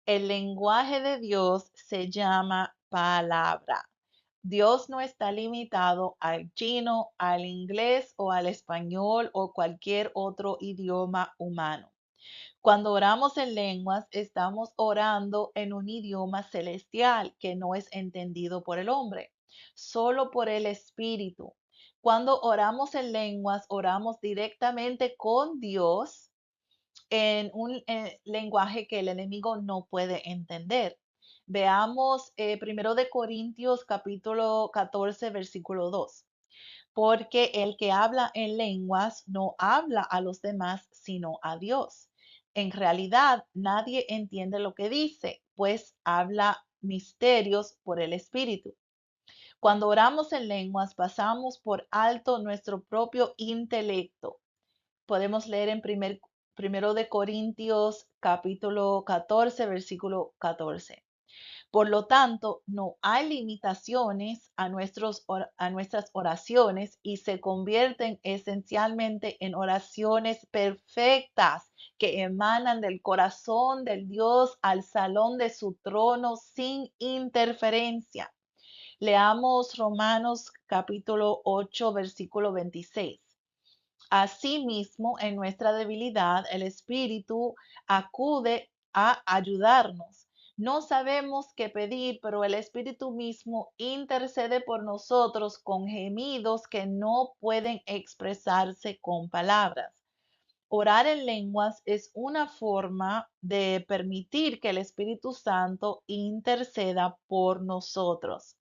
El lenguaje de Dios se llama palabra. Dios no está limitado al chino, al inglés o al español o cualquier otro idioma humano. Cuando oramos en lenguas, estamos orando en un idioma celestial que no es entendido por el hombre, solo por el Espíritu. Cuando oramos en lenguas, oramos directamente con Dios en un lenguaje que el enemigo no puede entender. Veamos 1 de Corintios capítulo 14, versículo 2. Porque el que habla en lenguas no habla a los demás, sino a Dios. En realidad, nadie entiende lo que dice, pues habla misterios por el Espíritu. Cuando oramos en lenguas, pasamos por alto nuestro propio intelecto. Podemos leer en primero de Corintios capítulo 14, versículo 14. Por lo tanto, no hay limitaciones a nuestras oraciones y se convierten esencialmente en oraciones perfectas que emanan del corazón del Dios al salón de su trono sin interferencia. Leamos Romanos capítulo 8, versículo 26. Asimismo, en nuestra debilidad, el Espíritu acude a ayudarnos. No sabemos qué pedir, pero el Espíritu mismo intercede por nosotros con gemidos que no pueden expresarse con palabras. Orar en lenguas es una forma de permitir que el Espíritu Santo interceda por nosotros.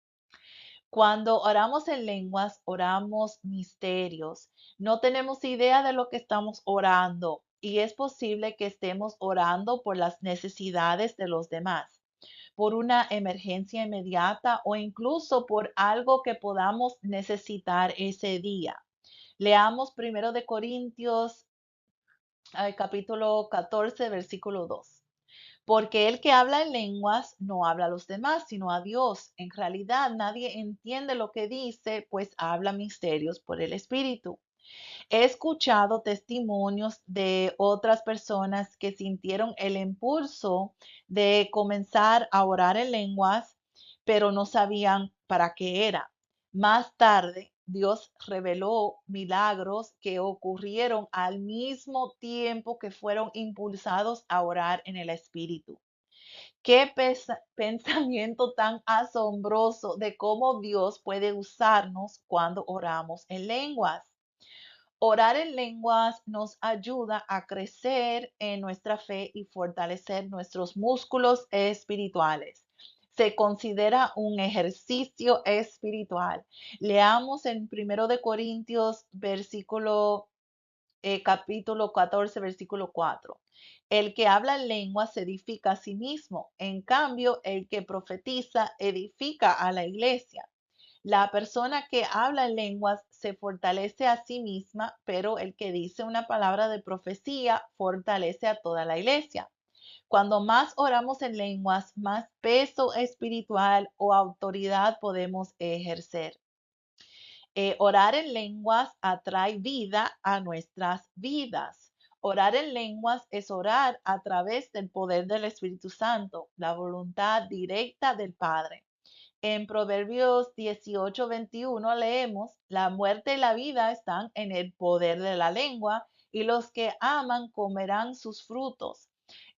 Cuando oramos en lenguas, oramos misterios. No tenemos idea de lo que estamos orando y es posible que estemos orando por las necesidades de los demás, por una emergencia inmediata o incluso por algo que podamos necesitar ese día. Leamos primero de Corintios, capítulo 14, versículo 2. Porque el que habla en lenguas no habla a los demás, sino a Dios. En realidad nadie entiende lo que dice, pues habla misterios por el Espíritu. He escuchado testimonios de otras personas que sintieron el impulso de comenzar a orar en lenguas, pero no sabían para qué era. Más tarde, Dios reveló milagros que ocurrieron al mismo tiempo que fueron impulsados a orar en el Espíritu. Qué pensamiento tan asombroso de cómo Dios puede usarnos cuando oramos en lenguas. Orar en lenguas nos ayuda a crecer en nuestra fe y fortalecer nuestros músculos espirituales. Se considera un ejercicio espiritual. Leamos en 1 de Corintios, capítulo 14, versículo 4. El que habla en lengua se edifica a sí mismo. En cambio, el que profetiza edifica a la iglesia. La persona que habla en lenguas se fortalece a sí misma, pero el que dice una palabra de profecía fortalece a toda la iglesia. Cuando más oramos en lenguas, más peso espiritual o autoridad podemos ejercer. Orar en lenguas atrae vida a nuestras vidas. Orar en lenguas es orar a través del poder del Espíritu Santo, la voluntad directa del Padre. En Proverbios 18:21 leemos, la muerte y la vida están en el poder de la lengua y los que aman comerán sus frutos.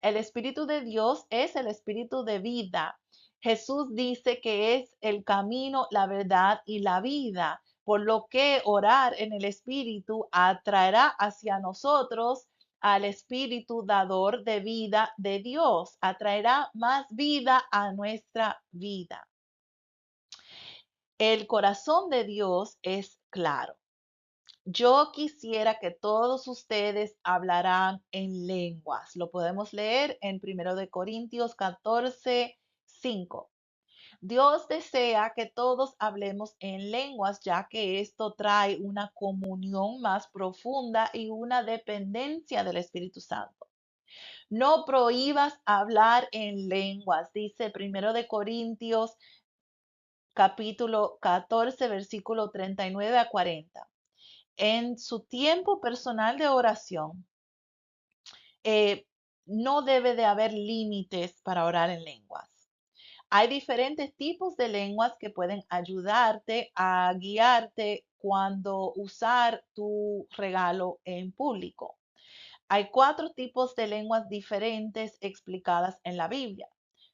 El Espíritu de Dios es el Espíritu de vida. Jesús dice que es el camino, la verdad y la vida, por lo que orar en el Espíritu atraerá hacia nosotros al Espíritu dador de vida de Dios, atraerá más vida a nuestra vida. El corazón de Dios es claro. Yo quisiera que todos ustedes hablaran en lenguas. Lo podemos leer en 1 de Corintios 14, 5. Dios desea que todos hablemos en lenguas, ya que esto trae una comunión más profunda y una dependencia del Espíritu Santo. No prohíbas hablar en lenguas, dice 1 de Corintios capítulo 14, versículo 39 a 40. En su tiempo personal de oración, eh, no debe de haber límites para orar en lenguas. Hay diferentes tipos de lenguas que pueden ayudarte a guiarte cuando usar tu regalo en público. Hay 4 tipos de lenguas diferentes explicadas en la Biblia.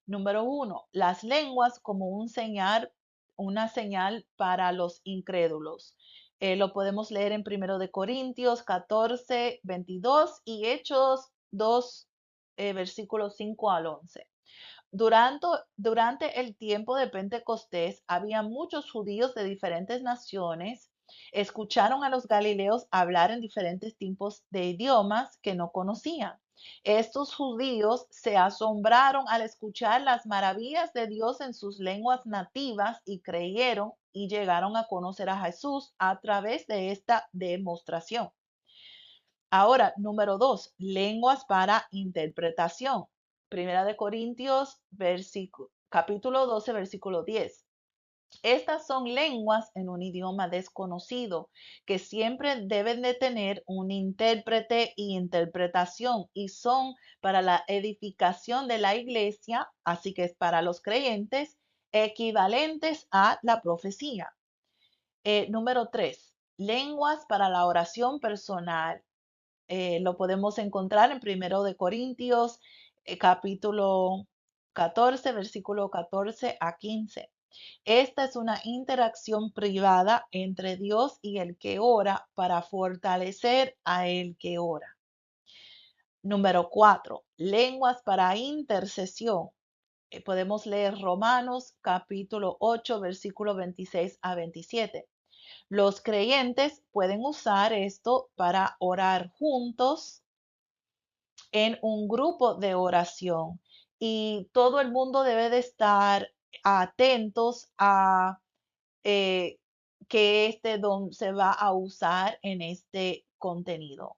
Número 1, las lenguas como una señal para los incrédulos. Lo podemos leer en 1 Corintios 14, 22 y Hechos 2, versículos 5 al 11. Durante el tiempo de Pentecostés había muchos judíos de diferentes naciones. Escucharon a los galileos hablar en diferentes tipos de idiomas que no conocían. Estos judíos se asombraron al escuchar las maravillas de Dios en sus lenguas nativas y creyeron y llegaron a conocer a Jesús a través de esta demostración. Ahora, número 2, lenguas para interpretación. 1 Corintios, capítulo 12, versículo 10. Estas son lenguas en un idioma desconocido que siempre deben de tener un intérprete y interpretación y son para la edificación de la iglesia, así que es para los creyentes, equivalentes a la profecía. Número 3, lenguas para la oración personal. Lo podemos encontrar en 1 Corintios, capítulo 14, versículo 14 a 15. Esta es una interacción privada entre Dios y el que ora para fortalecer a el que ora. Número 4, lenguas para intercesión. Podemos leer Romanos capítulo 8, versículo 26 a 27. Los creyentes pueden usar esto para orar juntos en un grupo de oración y todo el mundo debe de estar atentos a que este don se va a usar en este contenido.